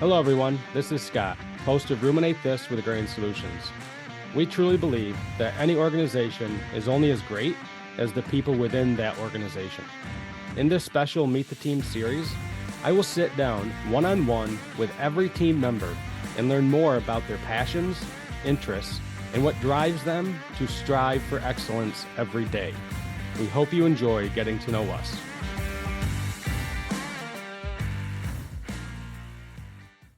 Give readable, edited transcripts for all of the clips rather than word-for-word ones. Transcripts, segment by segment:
Hello, everyone. This is Scott, host of Ruminate This with Agrarian Solutions. We truly believe that any organization is only as great as the people within that organization. In this special Meet the Team series, I will sit down one-on-one with every team member and learn more about their passions, interests, and what drives them to strive for excellence every day. We hope you enjoy getting to know us.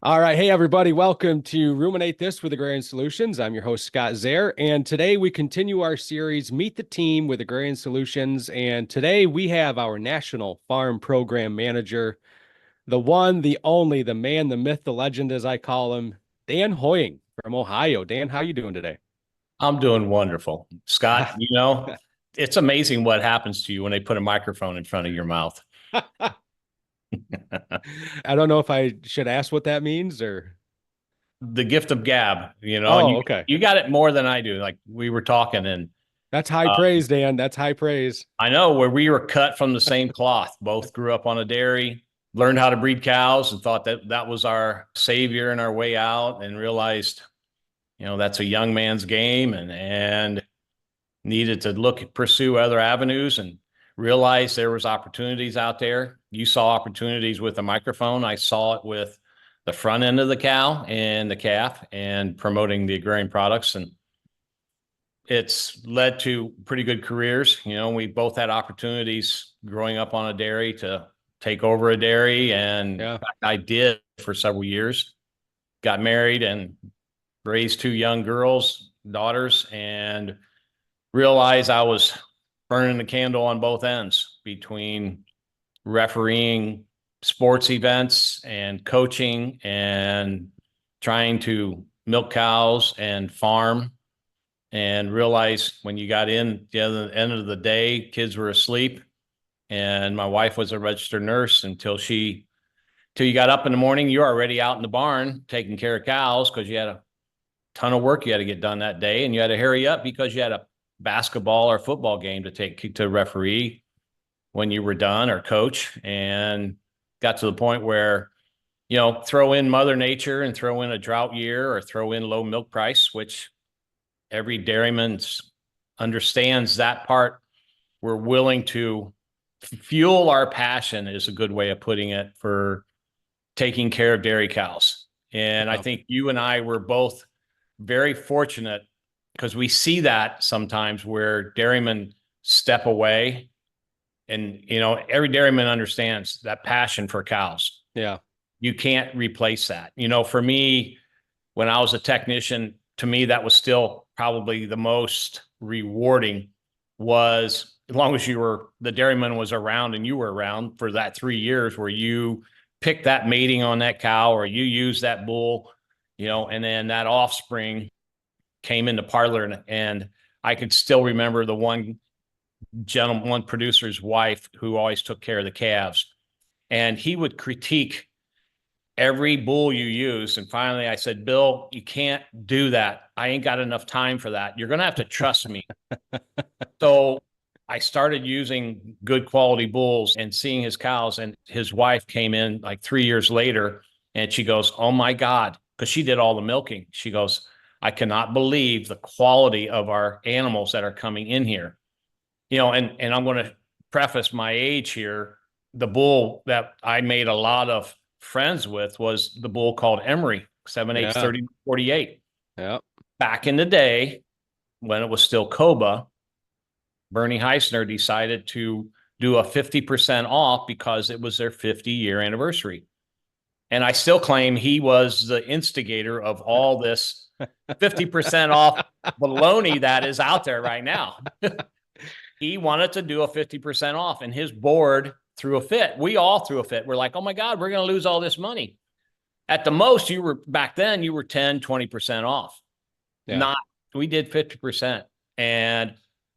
All right. Hey, everybody. Welcome to Ruminate This with Agrarian Solutions. I'm your host, Scott Zaire. And today we continue our series, Meet the Team with Agrarian Solutions. And today we have our National Farm Program Manager, the one, the only, the man, the myth, the legend, as I call him, Dan Hoying from Ohio. Dan, how are you doing today? I'm doing wonderful. Scott, it's amazing what happens to you when they put a microphone in front of your mouth. I don't know if I should ask what that means or. The gift of gab, and Oh, you, okay. you got it more than I do. Like we were talking, and That's high praise, Dan. That's high praise. I know where we were cut from the same cloth. Both grew up on a dairy, learned how to breed cows, and thought that that was our savior and our way out, and realized, that's a young man's game, and needed to pursue other avenues, and realized there was opportunities out there. You saw opportunities with the microphone. I saw it with the front end of the cow and the calf and promoting the agrarian products. And it's led to pretty good careers. We both had opportunities growing up on a dairy to take over a dairy. And Yeah. in fact, I did for several years, got married and raised two young daughters, and realized I was burning the candle on both ends between refereeing sports events and coaching and trying to milk cows and farm, and realized when you got in the end of the day, kids were asleep, and my wife was a registered nurse till you got up in the morning, you're already out in the barn taking care of cows because you had a ton of work you had to get done that day, and you had to hurry up because you had a basketball or football game to referee when you were done or coach. And got to the point where, throw in Mother Nature and throw in a drought year or throw in low milk price, which every dairyman understands that part. We're willing to fuel our passion, is a good way of putting it, for taking care of dairy cows. And I think you and I were both very fortunate, because we see that sometimes where dairymen step away, and every dairyman understands that passion for cows. Yeah. You can't replace that. For me, when I was a technician, to me that was still probably the most rewarding, was as long as the dairyman was around and you were around for that 3 years where you picked that mating on that cow or you used that bull, and then that offspring came into parlor. And I could still remember the one producer's wife who always took care of the calves, and he would critique every bull you use. And finally I said, Bill, you can't do that. I ain't got enough time for that. You're going to have to trust me. So I started using good quality bulls and seeing his cows. And his wife came in like 3 years later, and she goes, oh my God, because she did all the milking. She goes, I cannot believe the quality of our animals that are coming in here. And I'm going to preface my age here. The bull that I made a lot of friends with was the bull called Emery, 7/8 30/48. Yeah. Back in the day, when it was still Coba, Bernie Heisner decided to do a 50% off because it was their 50-year anniversary. And I still claim he was the instigator of all this 50% off baloney that is out there right now. He wanted to do a 50% off, and his board threw a fit. We all threw a fit. We're like, oh my God, we're going to lose all this money. At the most, back then, you were 10, 20% off. Yeah. We did 50%. And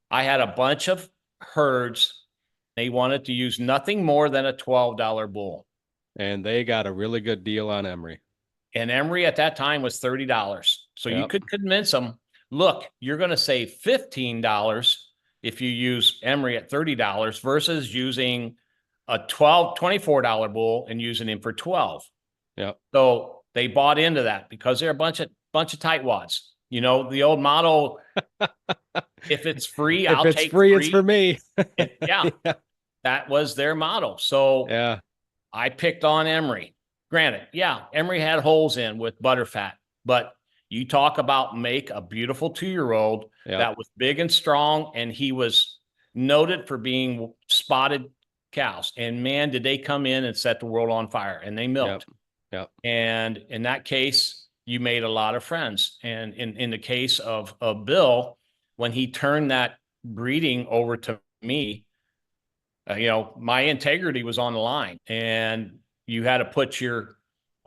I had a bunch of herds. They wanted to use nothing more than a $12 bull. And they got a really good deal on Emery. And Emery at that time was $30. So you could convince them, look, you're going to save $15 if you use Emery at $30 versus using a $24 bull and using him for $12. Yep. So they bought into that because they're a bunch of tightwads. You know, the old motto, if it's free, If I'll it's take free, it's for free. me. And yeah, Yeah. that was their motto. So Yeah. I picked on Emery. Granted, yeah, Emery had holes in with butterfat, but you talk about make a beautiful 2-year-old Yep. that was big and strong, and he was noted for being spotted cows. And man, did they come in and set the world on fire, and they Yep. milked. Yep. And in that case, you made a lot of friends. And in the case of Bill, when he turned that breeding over to me, you know, my integrity was on the line, and you had to put your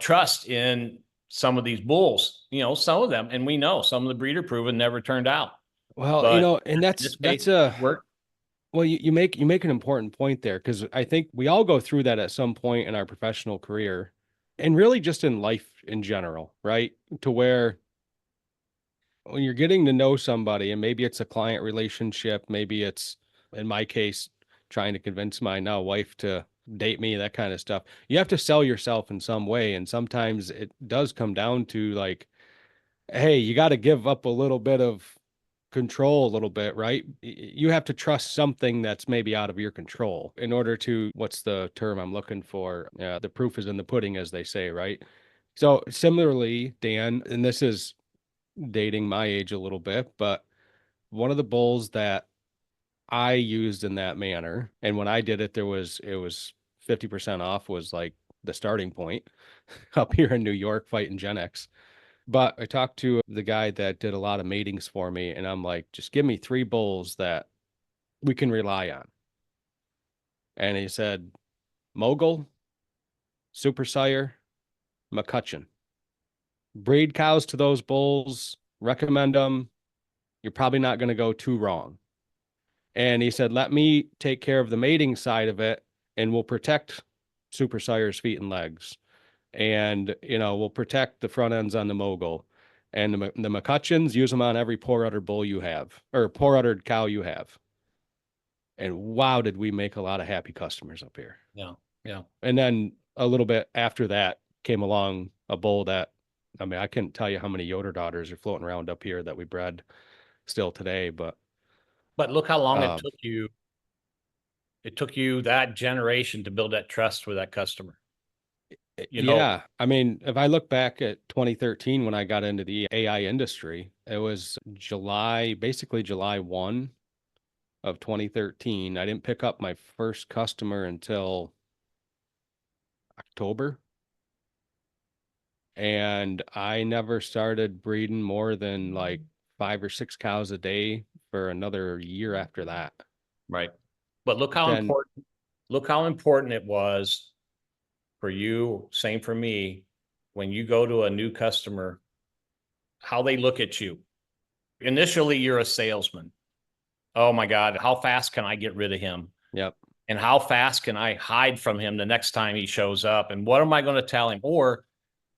trust in some of these bulls, you know, some of them, and we know some of the breeder proven never turned out, Well, but and in this that's case a it worked. well, you make an important point there because I think we all go through that at some point in our professional career and really just in life in general, right? To where when you're getting to know somebody and maybe it's a client relationship, maybe it's in my case trying to convince my now wife to date me, that kind of stuff. You have to sell yourself in some way, and sometimes it does come down to like, hey, you got to give up a little bit of control a little bit, right? You have to trust something that's maybe out of your control in order to, what's the term I'm looking for? Yeah, the proof is in the pudding, as they say, right? So similarly, Dan, and this is dating my age a little bit, but one of the bulls that I used in that manner, and when I did it, it was 50% off was like the starting point up here in New York fighting Gen X. But I talked to the guy that did a lot of matings for me, and I'm like, just give me 3 bulls that we can rely on. And he said, Mogul, Super Sire, McCutcheon. Breed cows to those bulls, recommend them. You're probably not going to go too wrong. And he said, let me take care of the mating side of it, and we'll protect Super Sire's feet and legs. And, you know, we'll protect the front ends on the Mogul. And the McCutcheons, use them on every poor udder bull you have, or poor uddered cow you have. And wow, did we make a lot of happy customers up here. Yeah, yeah. And then a little bit after that came along a bull that, I mean, I couldn't tell you how many Yoder daughters are floating around up here that we bred still today, but But look how long um, it took you that generation to build that trust with that customer. You know, yeah, I mean, if I look back at 2013 when I got into the AI industry, it was basically July 1 of 2013. I didn't pick up my first customer until October, and I never started breeding more than like 5 or 6 cows a day for another year after that. right. But Then, look how important it was for you, same for me, when you go to a new customer, how they look at you. Initially, you're a salesman. Oh my God, how fast can I get rid of him? yep, And how fast can I hide from him the next time he shows up? And what am I going to tell him? Or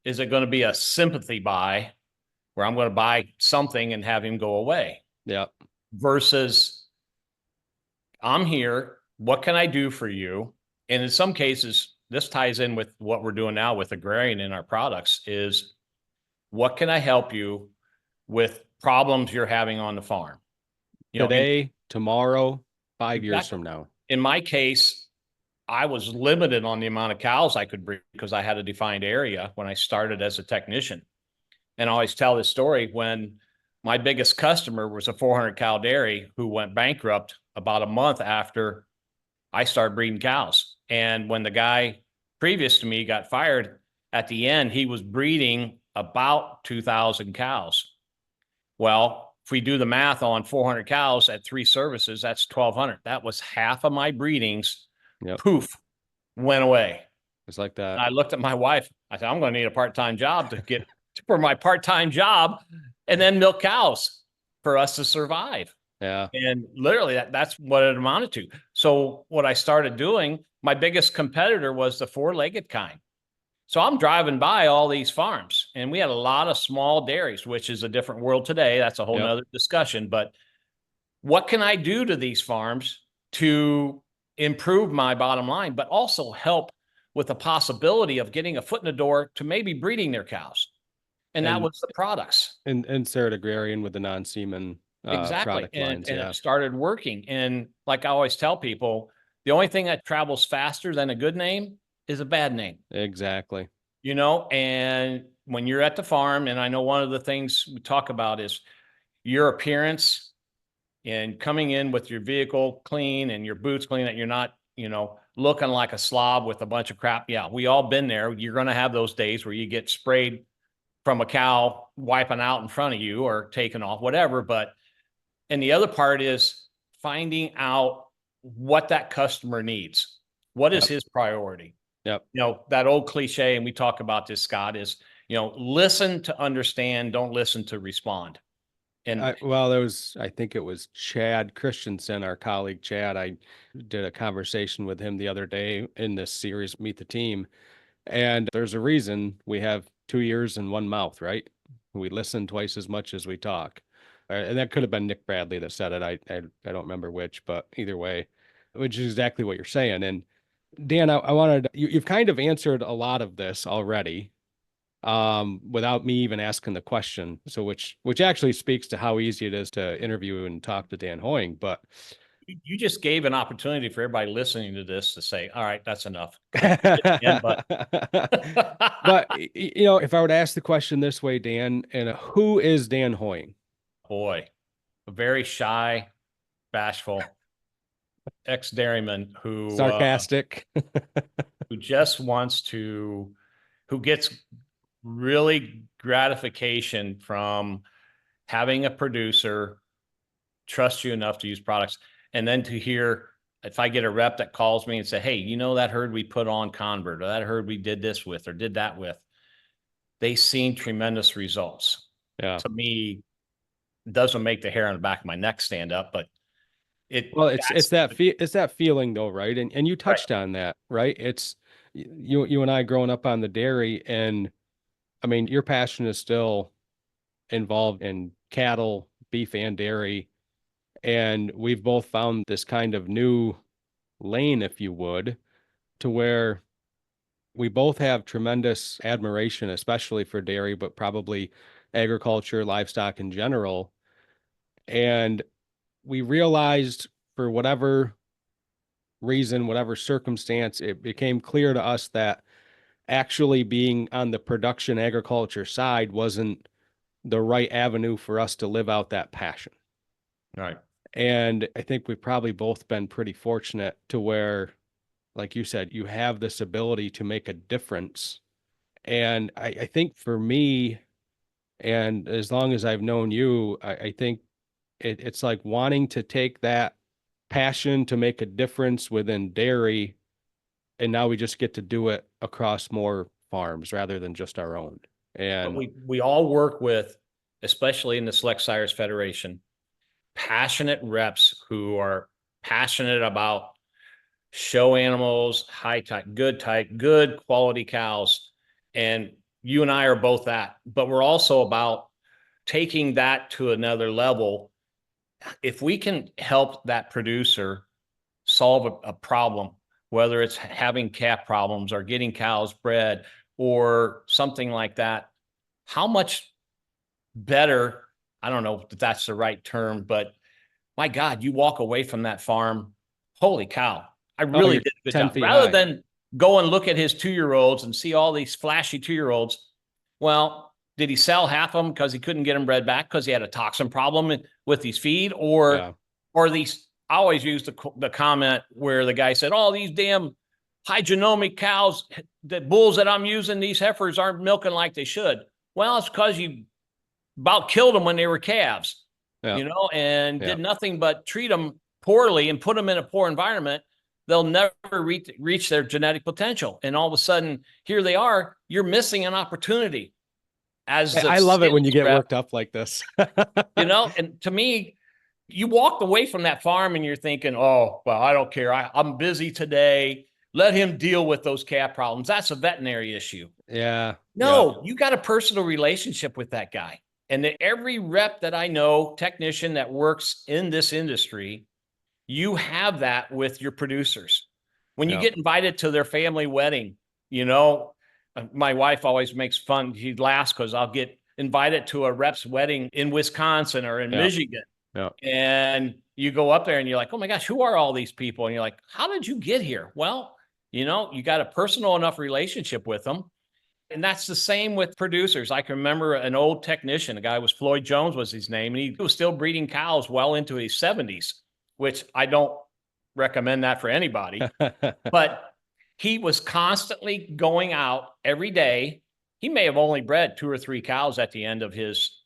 is it going to be a sympathy buy where I'm going to buy something and have him go away? yep, Versus I'm here. What can I do for you? And in some cases, this ties in with what we're doing now with agrarian in our products is what can I help you with problems you're having on the farm? You know, today, tomorrow, 5 years exactly. from now. In my case, I was limited on the amount of cows I could breed because I had a defined area when I started as a technician. And I always tell this story when my biggest customer was a 400 cow dairy who went bankrupt about a month after I started breeding cows. And when the guy previous to me got fired, at the end, he was breeding about 2,000 cows. Well, if we do the math on 400 cows at 3 services, that's 1,200. That was half of my breedings. Yep, Poof, went away. it's like And that. I looked at my wife. I said, I'm going to need a part-time job to get for my part-time job and then milk cows for us to survive. Yeah, And literally that's what it amounted to. So what I started doing, my biggest competitor was the 4-legged kind. So I'm driving by all these farms and we had a lot of small dairies, which is a different world today. That's a whole yep, nother discussion. But what can I do to these farms to improve my bottom line, but also help with the possibility of getting a foot in the door to maybe breeding their cows. And that And was the products. insert agrarian with the non-semen Exactly. product lines. And Yeah, it started working. And like I always tell people, the only thing that travels faster than a good name is a bad name. exactly. You know, and when you're at the farm, and I know one of the things we talk about is your appearance and coming in with your vehicle clean and your boots clean, that you're not, you know, looking like a slob with a bunch of crap. Yeah, we all been there. You're going to have those days where you get sprayed from a cow wiping out in front of you or taking off, whatever. But, and the other part is finding out what that customer needs. What is Yep. his priority? Yep. You know, that old cliche, and we talk about this, Scott, is, you know, listen to understand, don't listen to respond. And Well, there was, I think it was Chad Christensen, our colleague Chad. I did a conversation with him the other day in this series, Meet the Team. And there's a reason we have 2 ears and one mouth, right? We listen twice as much as we talk. And that could have been Nick Bradley that said it. I don't remember which, but either way, which is exactly what you're saying. And Dan, I wanted you've kind of answered a lot of this already, without me even asking the question. So which actually speaks to how easy it is to interview and talk to Dan Hoying. But you just gave an opportunity for everybody listening to this to say, all right, that's enough. but you know, if I were to ask the question this way, Dan, and who is Dan Hoying? Boy, a very shy, bashful ex-dairyman Sarcastic. who just wants to, who gets really gratification from having a producer trust you enough to use products. And then to hear, if I get a rep that calls me and say, hey, you know, that herd we put on convert, or that herd we did this with, or did that with, they seen tremendous results. Yeah. To me, it doesn't make the hair on the back of my neck stand up, but Well, it's that feeling though, right? And you right. touched on that, right? It's you and I growing up on the dairy, and I mean, your passion is still involved in cattle, beef, and dairy. And we've both found this kind of new lane, if you would, to where we both have tremendous admiration, especially for dairy, but probably agriculture, livestock in general. And we realized for whatever reason, whatever circumstance, it became clear to us that actually being on the production agriculture side wasn't the right avenue for us to live out that passion. Right. And I think we've probably both been pretty fortunate to where, like you said, you have this ability to make a difference. And I think for me, and as long as I've known you, I think it's like wanting to take that passion to make a difference within dairy, and now we just get to do it across more farms rather than just our own. But And we all work with, especially in the Select Sires Federation, passionate reps who are passionate about show animals, high type, good quality cows. And you and I are both that, but we're also about taking that to another level. If we can help that producer solve a problem, whether it's having calf problems or getting cows bred or something like that, how much better, I don't know if that's the right term, but my God, you walk away from that farm, holy cow, I oh, really you're did a good 10 job. feet Rather high. than go and look at his 2-year-olds and see all these flashy 2-year-olds, well, did he sell half of them because he couldn't get them bred back because he had a toxin problem with his feed? Yeah. Or these, I always use the comment where the guy said, oh, these damn high genomic cows, the bulls that I'm using, these heifers aren't milking like they should. Well, it's because you about killed them when they were calves, Yeah. you know, and Yeah. did nothing but treat them poorly and put them in a poor environment. They'll never reach their genetic potential. And all of a sudden, here they are. You're missing an opportunity as the I love it when you sales get rep, worked up like this. you know. And to me, you walked away from that farm and you're thinking, oh, well, I don't care. I'm busy today. Let him deal with those calf problems. That's a veterinary issue. Yeah. No, you got a personal relationship with that guy. And every rep that I know, technician that works in this industry, you have that with your producers. When you Yeah. get invited to their family wedding, My wife always makes fun. She laughs because I'll get invited to a rep's wedding in Wisconsin or in Yeah. Michigan. Yeah. And you go up there and you're like, oh my gosh, who are all these people? And you're like, how did you get here? Well, you got a personal enough relationship with them. And that's the same with producers. I can remember an old technician, a guy was Floyd Jones was his name, and he was still breeding cows well into his 70s, which I don't recommend that for anybody. But he was constantly going out every day. He may have only bred 2 or 3 cows at the end of his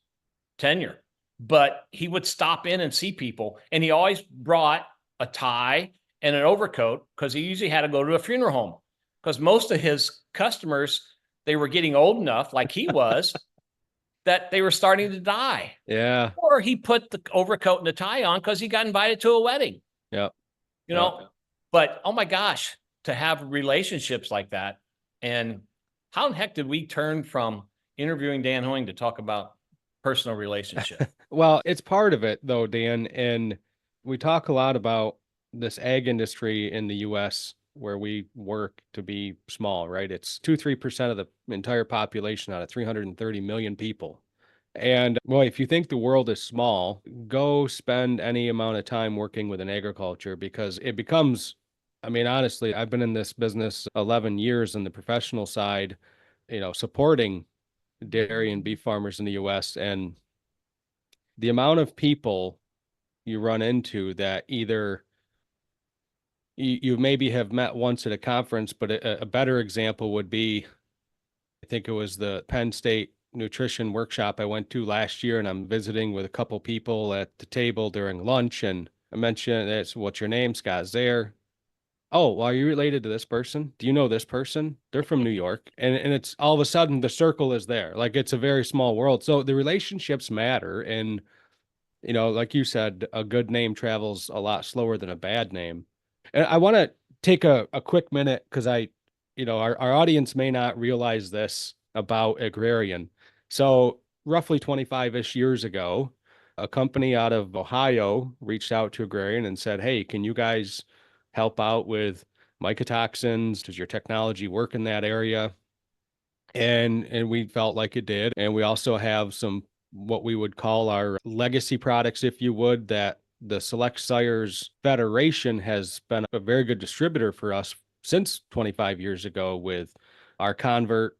tenure, but he would stop in and see people. And he always brought a tie and an overcoat because he usually had to go to a funeral home because most of his customers, they were getting old enough, like he was, that they were starting to die. Yeah. Or he put the overcoat and the tie on because he got invited to a wedding. Yeah. But oh my gosh, to have relationships like that. And how in heck did we turn from interviewing Dan Hoying to talk about personal relationship? Well, it's part of it though, Dan. And we talk a lot about this ag industry in the US where we work to be small, right? It's 2-3% of the entire population out of 330 million people. And well, if you think the world is small, go spend any amount of time working within agriculture because it becomes, I mean, honestly, I've been in this business 11 years on the professional side, supporting dairy and beef farmers in the US. And the amount of people you run into that either you maybe have met once at a conference, but a better example would be, I think it was the Penn State nutrition workshop I went to last year, and I'm visiting with a couple people at the table during lunch, and I mentioned, that's what's your name? Scott there. Oh, well, are you related to this person? Do you know this person? They're from New York. And it's all of a sudden the circle is there. Like it's a very small world. So the relationships matter. And, like you said, a good name travels a lot slower than a bad name. And I want to take a quick minute because our audience may not realize this about Agrarian. So roughly 25-ish years ago, a company out of Ohio reached out to Agrarian and said, hey, can you guys help out with mycotoxins? Does your technology work in that area? And we felt like it did. And we also have some what we would call our legacy products, if you would, that the Select Sires Federation has been a very good distributor for us since 25 years ago with our Convert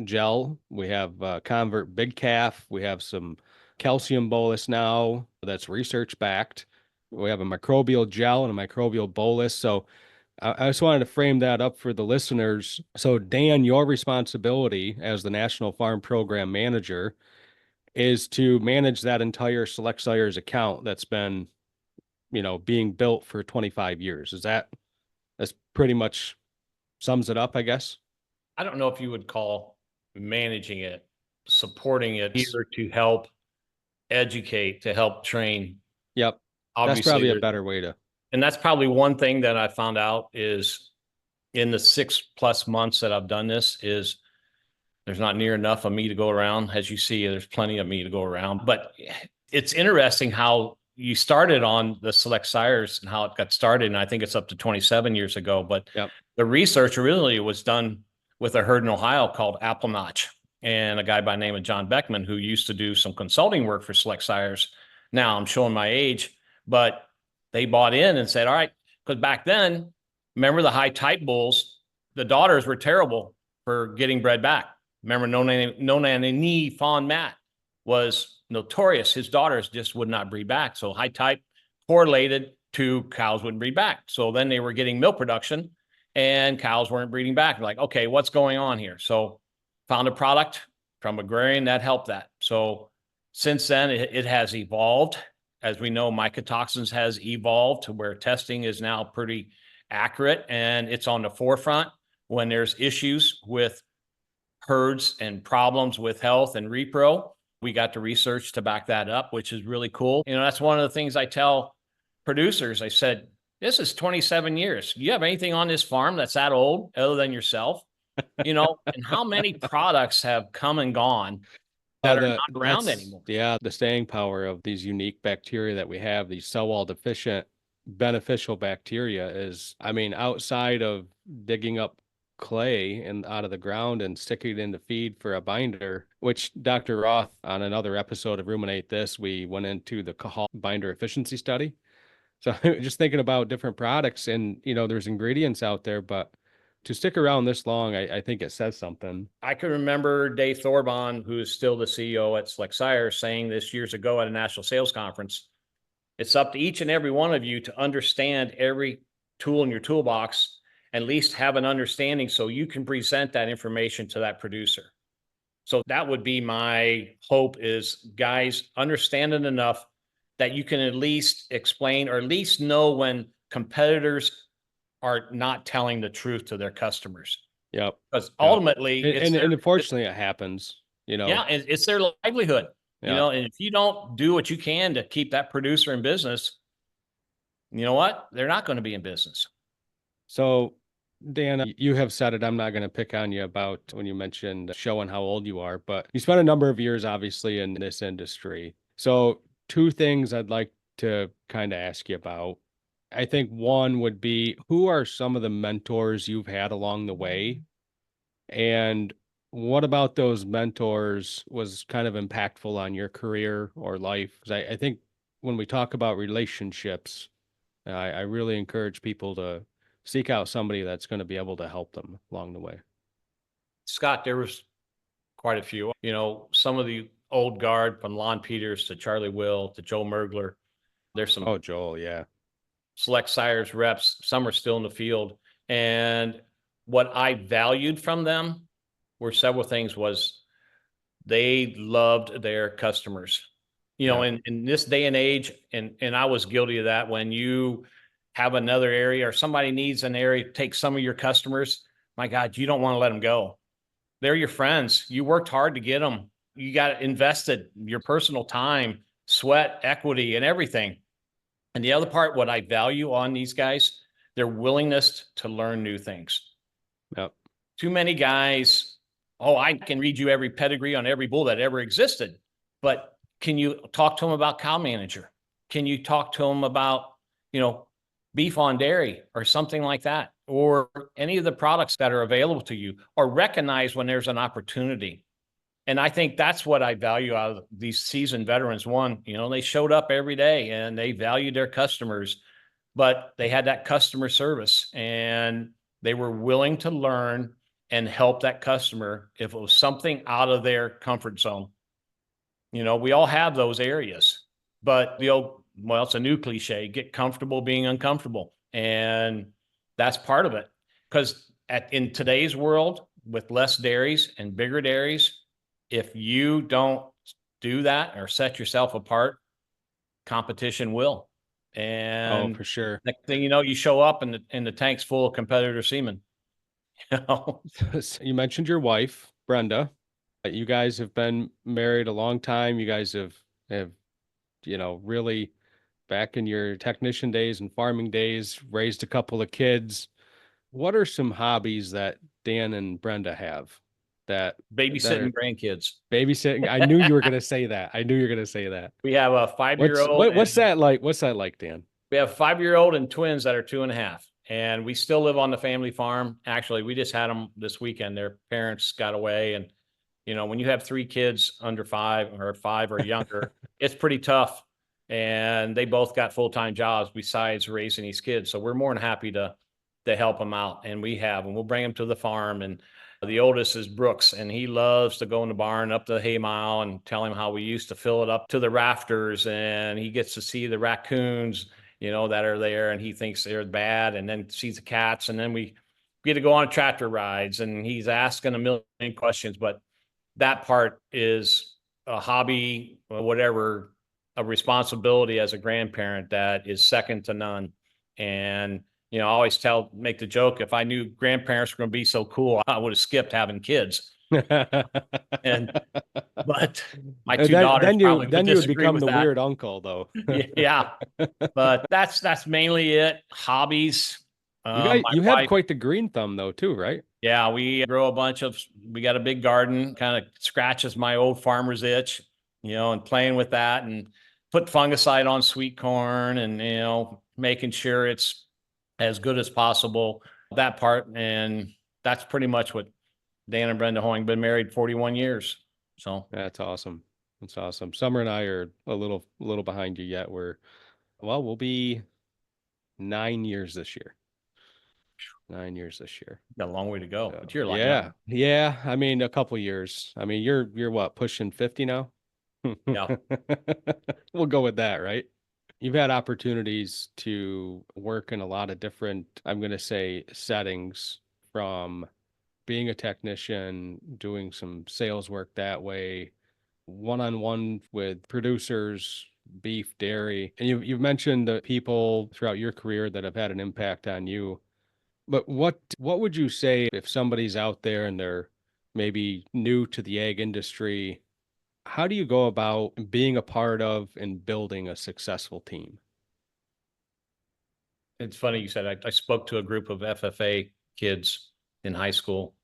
gel. We have Convert Big Calf. We have some calcium bolus now that's research backed. We have a microbial gel and a microbial bolus. So I just wanted to frame that up for the listeners. So Dan, your responsibility as the National Farm Program Manager is to manage that entire Select Sires account that's been, being built for 25 years. That's pretty much sums it up, I guess? I don't know if you would call managing it, supporting it here to help educate, to help train. Yep. Obviously, that's probably a better way to. And that's probably one thing that I found out is in the 6+ months that I've done this is there's not near enough of me to go around. As you see, there's plenty of me to go around. But it's interesting how you started on the Select Sires and how it got started. And I think it's up to 27 years ago. But Yep. The research really was done with a herd in Ohio called Apple Notch and a guy by the name of John Beckman, who used to do some consulting work for Select Sires. Now I'm showing my age, but they bought in and said, all right, because back then, remember the high type bulls, the daughters were terrible for getting bred back. Remember, Nonanini Fawn Matt was notorious. His daughters just would not breed back. So high type correlated to cows wouldn't breed back. So then they were getting milk production and cows weren't breeding back. Like, okay, what's going on here? So found a product from Agrarian that helped that. So since then, it has evolved. As we know, mycotoxins has evolved to where testing is now pretty accurate and it's on the forefront when there's issues with herds and problems with health and repro. We got the research to back that up, which is really cool. That's one of the things I tell producers. I said, this is 27 years. Do you have anything on this farm that's that old other than yourself? And how many products have come and gone that are not around anymore? Yeah, the staying power of these unique bacteria that we have, these cell wall deficient beneficial bacteria is, I mean, outside of digging up clay and out of the ground and stick it in the feed for a binder, which Dr. Roth, on another episode of Ruminate This, we went into the Cahal binder efficiency study. So just thinking about different products and, there's ingredients out there, but to stick around this long, I think it says something. I can remember Dave Thorbon, who is still the CEO at Select Sire, saying this years ago at a national sales conference. It's up to each and every one of you to understand every tool in your toolbox, at least have an understanding so you can present that information to that producer. So that would be my hope is, guys, understand it enough that you can at least explain or at least know when competitors are not telling the truth to their customers. Yep. Because ultimately, and unfortunately it happens, Yeah, it's their livelihood, Yeah. and if you don't do what you can to keep that producer in business, you know what? They're not going to be in business. So, Dan, you have said it. I'm not going to pick on you about when you mentioned showing how old you are, but you spent a number of years, obviously, in this industry. So, two things I'd like to kind of ask you about. I think one would be, who are some of the mentors you've had along the way? And what about those mentors was kind of impactful on your career or life? 'Cause I think when we talk about relationships, I really encourage people to seek out somebody that's going to be able to help them along the way. Scott, there was quite a few. Some of the old guard from Lon Peters to Charlie Will to Joe Mergler. There's some Oh, Joel, yeah. Select Sires reps. Some are still in the field. And what I valued from them were several things. Was they loved their customers. Yeah. In this day and age, and I was guilty of that, when you have another area or somebody needs an area, take some of your customers, my God, you don't want to let them go. They're your friends. You worked hard to get them. You got invested your personal time, sweat, equity, and everything. And the other part, what I value on these guys, their willingness to learn new things. Yep. Too many guys, oh, I can read you every pedigree on every bull that ever existed. But can you talk to them about cow manager? Can you talk to them about, beef on dairy or something like that? Or any of the products that are available to you, or recognize when there's an opportunity. And I think that's what I value out of these seasoned veterans. One, they showed up every day and they valued their customers, but they had that customer service and they were willing to learn and help that customer if it was something out of their comfort zone. We all have those areas, but it's a new cliche, get comfortable being uncomfortable. And that's part of it. Because in today's world, with less dairies and bigger dairies, if you don't do that or set yourself apart, competition will. And for sure. next thing you know, you show up and the tank's full of competitor semen. You mentioned your wife, Brenda. You guys have been married a long time. You guys have really back in your technician days and farming days, raised a couple of kids. What are some hobbies that Dan and Brenda have that babysitting grandkids? Babysitting. I knew you were going to say that. We have a 5-year-old. What's that like? What's that like, Dan? We have a 5-year-old and twins that are 2.5. And we still live on the family farm. Actually, we just had them this weekend. Their parents got away. And, when you have 3 kids under 5 or younger, it's pretty tough. And they both got full-time jobs besides raising these kids. So we're more than happy to help them out. And we'll bring them to the farm. And the oldest is Brooks, and he loves to go in the barn up the hay mile and tell him how we used to fill it up to the rafters. And he gets to see the raccoons, that are there, and he thinks they're bad, and then sees the cats. And then we get to go on tractor rides, and he's asking a million questions. But that part is a hobby, or whatever, a responsibility as a grandparent that is second to none. And I always make the joke, if I knew grandparents were going to be so cool, I would have skipped having kids. But my two daughters probably then you would become with the that. weird uncle, though. Yeah, but that's mainly it. Hobbies. You have quite the green thumb, though, too, right? Yeah, we grow we got a big garden, kind of scratches my old farmer's itch, and playing with that, and put fungicide on sweet corn, and making sure it's as good as possible. That part, and that's pretty much what Dan and Brenda Hoying been married 41 years. So That's awesome. That's awesome. Summer and I are a little behind you yet. We'll be 9 years this year. 9 years this year. got a long way to go, So, but you're a lot yeah. younger. Yeah. I mean, a couple years. I mean, you're what, pushing 50 now? Yeah. We'll go with that, right? You've had opportunities to work in a lot of different, I'm going to say, settings, from being a technician, doing some sales work that way, one-on-one with producers, beef, dairy. And you've mentioned the people throughout your career that have had an impact on you. But what would you say if somebody's out there and they're maybe new to the ag industry? How do you go about being a part of and building a successful team? It's funny you said I spoke to a group of FFA kids in high school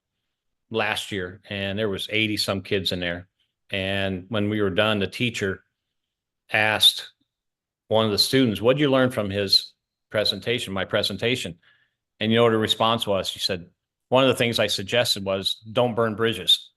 last year, and there was 80 some kids in there. And when we were done, the teacher asked one of the students, "What'd you learn from his presentation, my presentation?" And you know what her response was? She said, "One of the things I suggested was don't burn bridges.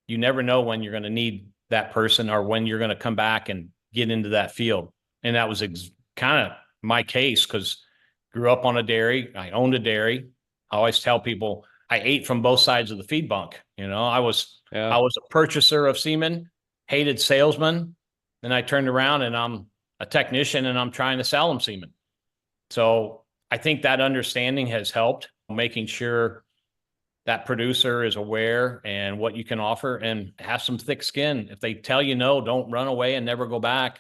You never know when you're going to need that person or when you're going to come back and get into that field." And that was kind of my case, because grew up on a dairy. I owned a dairy. I always tell people I ate from both sides of the feed bunk. I was Yeah. a purchaser of semen, hated salesman. Then I turned around and I'm a technician and I'm trying to sell them semen. So I think that understanding has helped, making sure that producer is aware and what you can offer, and have some thick skin. If they tell you no, don't run away and never go back.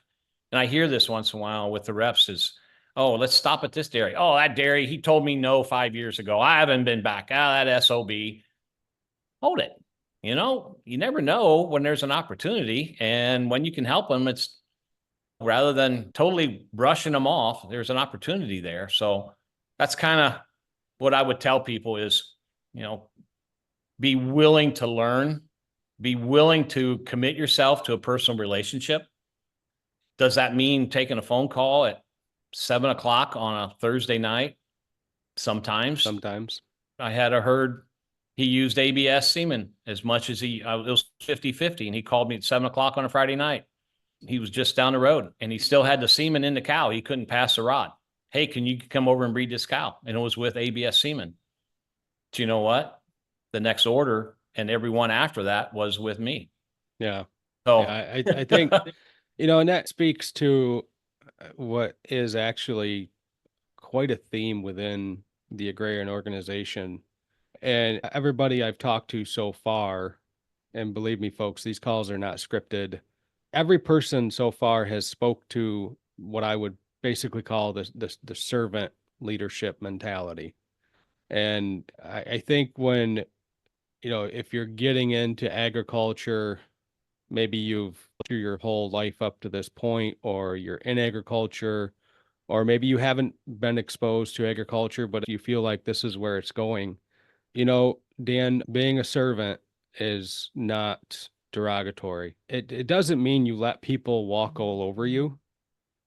And I hear this once in a while with the reps is, "Oh, let's stop at this dairy. Oh, that dairy, he told me no 5 years ago. I haven't been back. That SOB." Hold it. You never know when there's an opportunity, and when you can help them, it's rather than totally brushing them off, there's an opportunity there. So that's kind of what I would tell people is, be willing to learn, be willing to commit yourself to a personal relationship. Does that mean taking a phone call at 7 o'clock on a Thursday night? Sometimes. I had a herd. He used ABS semen as much as it was 50-50. And he called me at 7 o'clock on a Friday night. He was just down the road and he still had the semen in the cow. He couldn't pass the rod. "Hey, can you come over and breed this cow?" And it was with ABS semen. Do you know what? The next order and everyone after that was with me. Yeah. So Yeah, I think, and that speaks to what is actually quite a theme within the agrarian organization. And everybody I've talked to so far, and believe me, folks, these calls are not scripted. Every person so far has spoke to what I would basically call the servant leadership mentality. And I think when, if you're getting into agriculture, maybe you've through your whole life up to this point, or you're in agriculture, or maybe you haven't been exposed to agriculture, but you feel like this is where it's going. Dan, being a servant is not derogatory. It doesn't mean you let people walk all over you.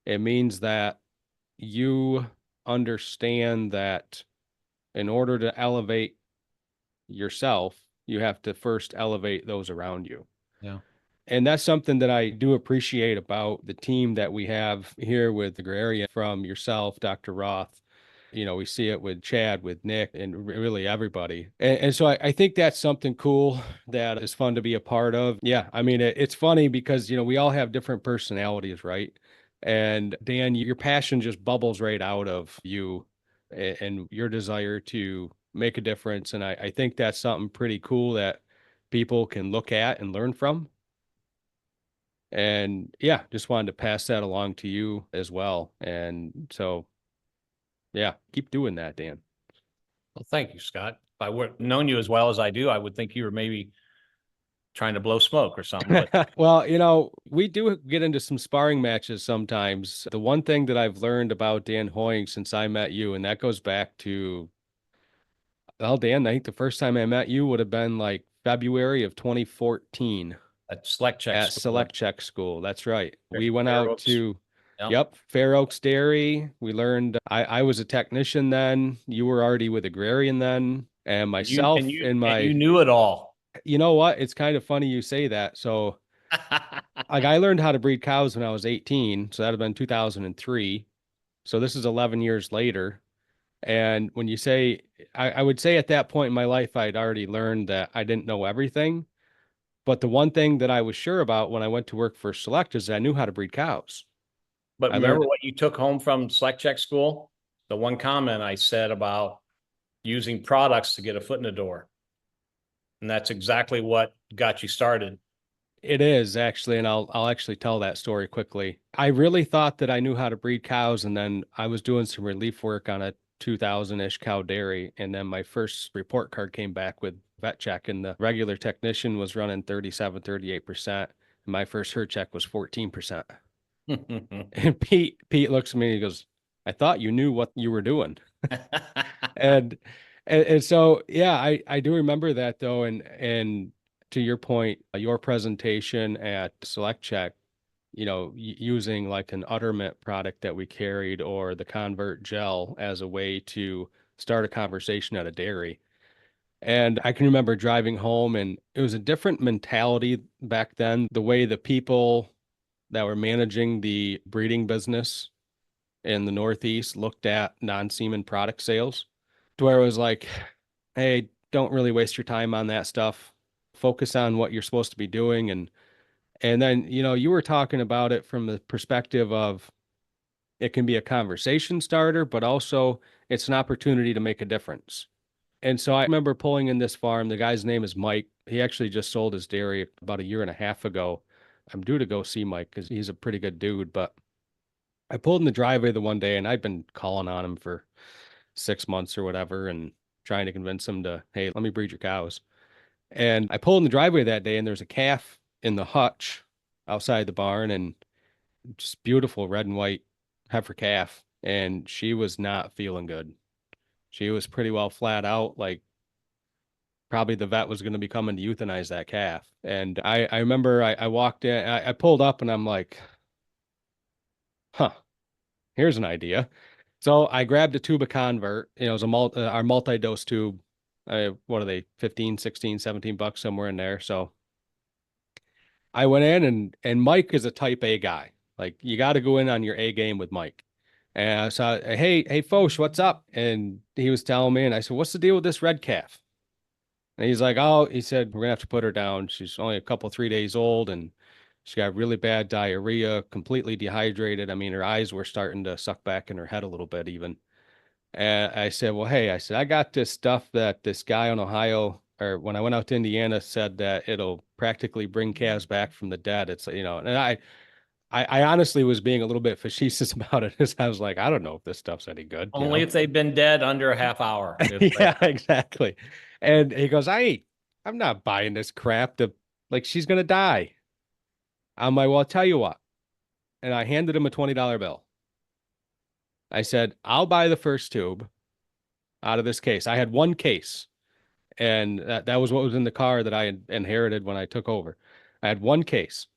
It means that you understand that in order to elevate yourself, you have to first elevate those around you. yeah. And that's something that I do appreciate about the team that we have here with Agraria, from yourself, Dr. Roth. We see it with Chad, with Nick, and really everybody. And so I think that's something cool that is fun to be a part of. Yeah. I mean, it's funny because, we all have different personalities, right? And Dan, your passion just bubbles right out of you, and your desire to make a difference. And I think that's something pretty cool that people can look at and learn from. And yeah, just wanted to pass that along to you as well. And so, yeah, keep doing that, Dan. Well, thank you, Scott. If I would known you as well as I do, I would think you were maybe trying to blow smoke or something. But Well, we do get into some sparring matches sometimes. The one thing that I've learned about Dan Hoying since I met you, and that goes back to, well, Dan, I think the first time I met you would have been like February of 2014 at Select Check at School, Select Check School. That's right. We went Fair out Oaks. to, Yeah. yep, Fair Oaks Dairy. We learned, I was a technician then. You were already with Agrarian then. And And you and myself you and and you my, knew it all. you know what? It's kind of funny you say that. So like I learned how to breed cows when I was 18. So that'd have been 2003. So this is 11 years later. And when you say, I would say at that point in my life, I'd already learned that I didn't know everything. But the one thing that I was sure about when I went to work for Select is I knew how to breed cows. But I remember learned what you took home from Select Check School? The one comment I said about using products to get a foot in the door. And that's exactly what got you started. it is actually, and I'll actually tell that story quickly. I really thought that I knew how to breed cows, and then I was doing some relief work on a 2000-ish cow dairy, and then my first report card came back with vet check, and the regular technician was running 37, 38%, and my first herd check was 14%. And Pete looks at me and he goes, "I thought you knew what you were doing." And and so yeah, I do remember that though, and to your point, your presentation at Select Check, using like an Utterment product that we carried or the Convert gel as a way to start a conversation at a dairy. And I can remember driving home, and it was a different mentality back then. The way the people that were managing the breeding business in the Northeast looked at non-semen product sales, to where it was like, hey, don't really waste your time on that stuff. Focus on what you're supposed to be doing. And then, you were talking about it from the perspective of it can be a conversation starter, but also it's an opportunity to make a difference. And so I remember pulling in this farm. The guy's name is Mike. He actually just sold his dairy about a year and a half ago. I'm due to go see Mike because he's a pretty good dude. But I pulled in the driveway the one day, and I'd been calling on him for 6 months or whatever and trying to convince him to, hey, let me breed your cows. And I pulled in the driveway that day, and there's a calf in the hutch outside the barn, and just beautiful red and white heifer calf. And she was not feeling good. She was pretty well flat out, like probably the vet was going to be coming to euthanize that calf. And I remember I walked in, I pulled up, and I'm like, huh, here's an idea. So I grabbed a tube of Convert, it was our multi-dose tube. What are they, 15, 16, $17 somewhere in there. So I went in, and Mike is a type A guy. Like you got to go in on your A game with Mike. And I saw, hey, Foch, what's up? And he was telling me, and I said, what's the deal with this red calf? And he's like, oh, he said, we're gonna have to put her down. She's only a couple, 3 days old, and she got really bad diarrhea, completely dehydrated. I mean, her eyes were starting to suck back in her head a little bit even. And I said, well, hey, I said, I got this stuff that this guy in Ohio, or when I went out to Indiana, said that it'll practically bring calves back from the dead. It's, and I honestly was being a little bit facetious about it. Because I was like, I don't know if this stuff's any good. Only if they've been dead under a half hour. Yeah, exactly. And he goes, I'm not buying this crap like she's gonna die. I'm like, well, I'll tell you what. And I handed him a $20 bill. I said, I'll buy the first tube out of this case. I had one case, and that was what was in the car that I had inherited when I took over. I had one case.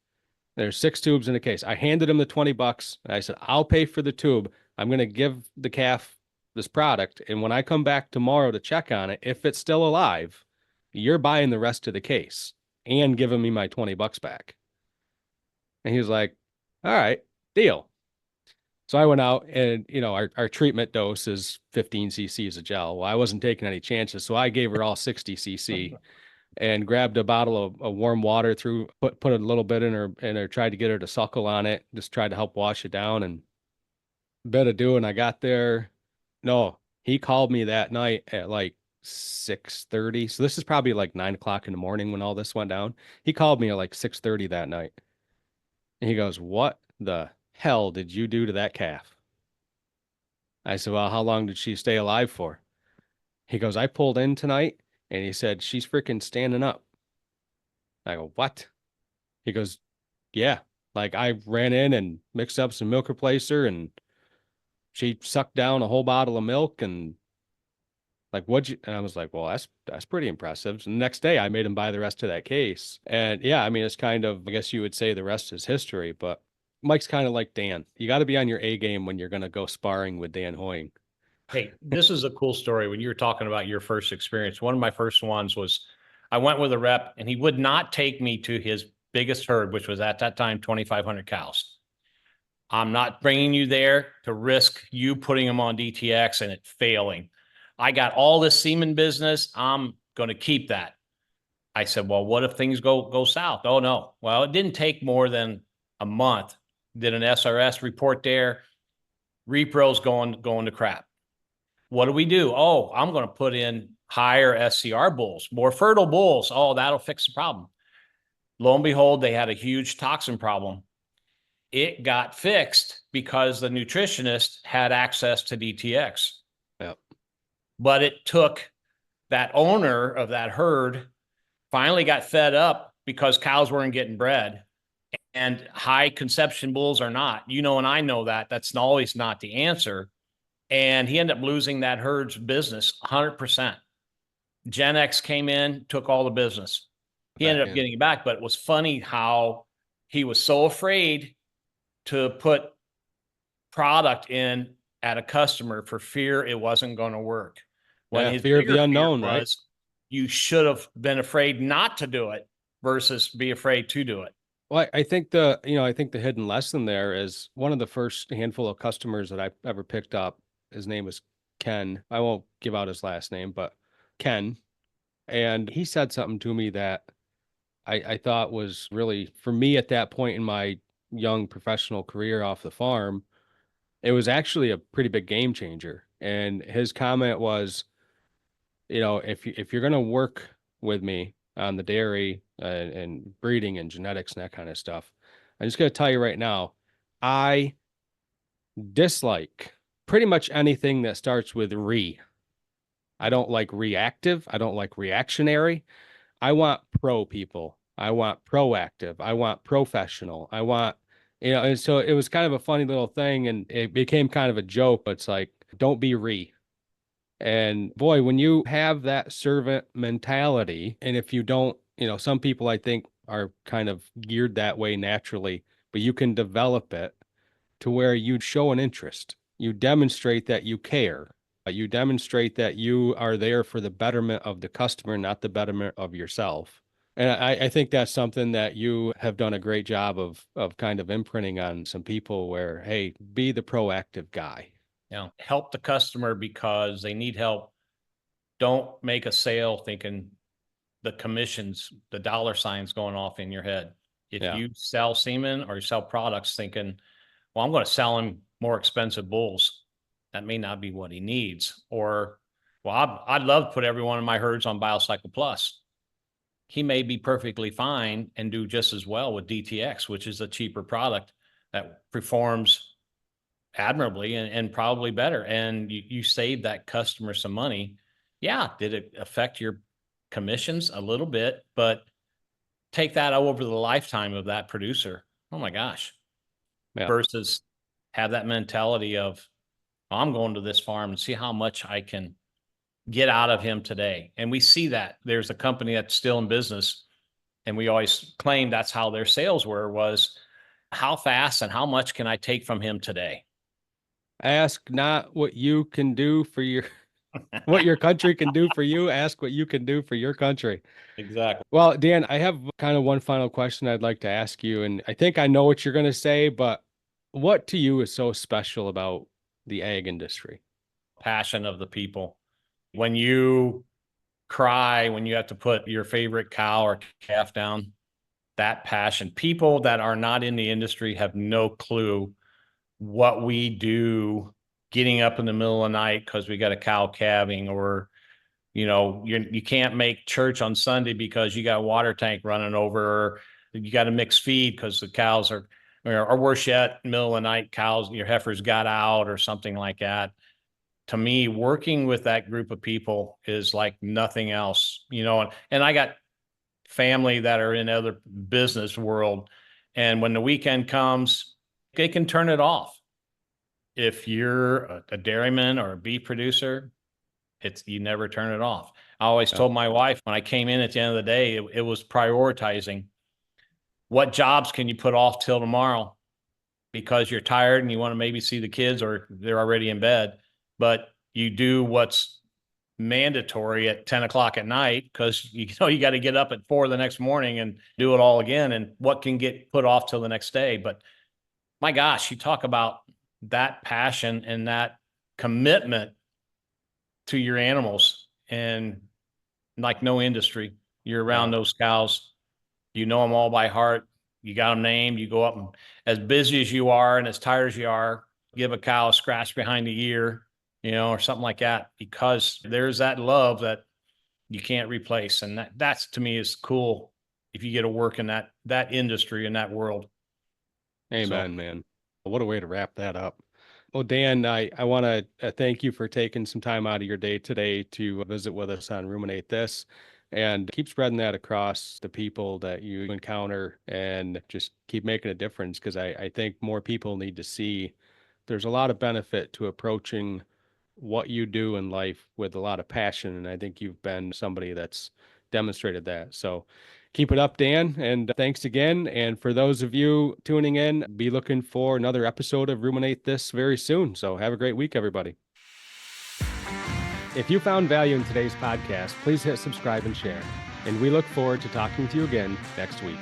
There's 6 tubes in a case. I handed him the $20. I said, I'll pay for the tube. I'm going to give the calf this product. And when I come back tomorrow to check on it, if it's still alive, you're buying the rest of the case and giving me my $20 back. And he was like, all right, deal. So I went out, and our treatment dose is 15 cc's of gel. Well, I wasn't taking any chances, so I gave her all 60 cc and grabbed a bottle of warm water, put a little bit in her, tried to get her to suckle on it, just tried to help wash it down, and bit of doing. I got there. No, he called me that night at like 6:30. So this is probably like 9 o'clock in the morning when all this went down. He called me at like 6:30 that night. And he goes, what the hell did you do to that calf? I said, well, how long did she stay alive for? He goes, I pulled in tonight, and he said, she's freaking standing up. I go, what? He goes, yeah. Like I ran in and mixed up some milk replacer, and she sucked down a whole bottle of milk, and like, what'd you? And I was like, well, that's pretty impressive. So the next day I made him buy the rest of that case. And yeah, I mean, it's kind of, I guess you would say the rest is history, but Mike's kind of like Dan. You got to be on your A game when you're going to go sparring with Dan Hoying. Hey, this is a cool story. When you were talking about your first experience, one of my first ones was I went with a rep and he would not take me to his biggest herd, which was at that time 2,500 cows. I'm not bringing you there to risk you putting them on DTX and it failing. I got all this semen business. I'm going to keep that. I said, well, what if things go south? Oh no. Well, it didn't take more than a month. Did an SRS report there. Repro's going to crap. What do we do? Oh, I'm going to put in higher SCR bulls, more fertile bulls. Oh, that'll fix the problem. Lo and behold, they had a huge toxin problem. It got fixed because the nutritionist had access to DTX. Yep. But it took that owner of that herd finally got fed up because cows weren't getting bred, and high conception bulls are not. You know, and I know that that's always not the answer. And he ended up losing that herd's business 100%. Gen X came in, took all the business. He Back ended up in. getting it back, but it was funny how he was so afraid to put product in at a customer for fear it wasn't going to work. When Yeah, his fear of the bigger fear unknown, right? was you should have been afraid not to do it versus be afraid to do it. Well, I think I think the hidden lesson there is one of the first handful of customers that I ever picked up. His name was Ken. I won't give out his last name, but Ken. And he said something to me that I thought was really, for me at that point in my young professional career off the farm, it was actually a pretty big game changer. And his comment was, if you're going to work with me on the dairy and breeding and genetics and that kind of stuff, I'm just going to tell you right now, I dislike pretty much anything that starts with re. I don't like reactive. I don't like reactionary. I want pro people. I want proactive. I want professional. I want, and so it was kind of a funny little thing and it became kind of a joke. But it's like, don't be re. And boy, when you have that servant mentality, and if you don't, some people I think are kind of geared that way naturally, but you can develop it to where you show an interest. You demonstrate that you care. You demonstrate that you are there for the betterment of the customer, not the betterment of yourself. And I think that's something that you have done a great job of kind of imprinting on some people where, hey, be the proactive guy. Help the customer because they need help. Don't make a sale thinking the commissions, the dollar signs going off in your head. If Yeah. you sell semen or you sell products thinking, well, I'm going to sell him more expensive bulls, that may not be what he needs. Or, well, I'd love to put every one of my herds on BioCycle Plus. He may be perfectly fine and do just as well with DTX, which is a cheaper product that performs admirably and probably better. And you save that customer some money. Yeah. Did it affect your commissions a little bit? But take that over the lifetime of that producer. Oh my gosh. Yeah. Versus have that mentality of, I'm going to this farm and see how much I can get out of him today. And we see that there's a company that's still in business. And we always claim that's how their sales was how fast and how much can I take from him today? Ask not what you can do for what your country can do for you. Ask what you can do for your country. Exactly. Well, Dan, I have kind of one final question I'd like to ask you, and I think I know what you're going to say, but what to you is so special about the ag industry? Passion of the people. When you cry, when you have to put your favorite cow or calf down, that passion. People that are not in the industry have no clue what we do getting up in the middle of the night because we got a cow calving, or you can't make church on Sunday because you got a water tank running over, or you got to mix feed because the cows are, or worse yet, middle of the night, cows, your heifers got out or something like that. To me, working with that group of people is like nothing else, and I got family that are in other business world. And when the weekend comes, they can turn it off. If you're a dairyman or a beef producer, you never turn it off. I always Yeah. told my wife when I came in at the end of the day, it was prioritizing what jobs can you put off till tomorrow because you're tired and you want to maybe see the kids or they're already in bed. But you do what's mandatory at 10 o'clock at night because you got to get up at 4 the next morning and do it all again, and what can get put off till the next day. But my gosh, you talk about that passion and that commitment to your animals, and like no industry, you're around those cows, you know them all by heart, you got them named, you go up and as busy as you are and as tired as you are, give a cow a scratch behind the ear, or something like that, because there's that love that you can't replace. And that's to me is cool if you get to work in that industry, in that world. Amen, man. What a way to wrap that up. Well, Dan, I want to thank you for taking some time out of your day today to visit with us on Ruminate This, and keep spreading that across the people that you encounter, and just keep making a difference, because I think more people need to see there's a lot of benefit to approaching what you do in life with a lot of passion. And I think you've been somebody that's demonstrated that. So keep it up, Dan. And thanks again. And for those of you tuning in, be looking for another episode of Ruminate This very soon. So have a great week, everybody. If you found value in today's podcast, please hit subscribe and share. And we look forward to talking to you again next week.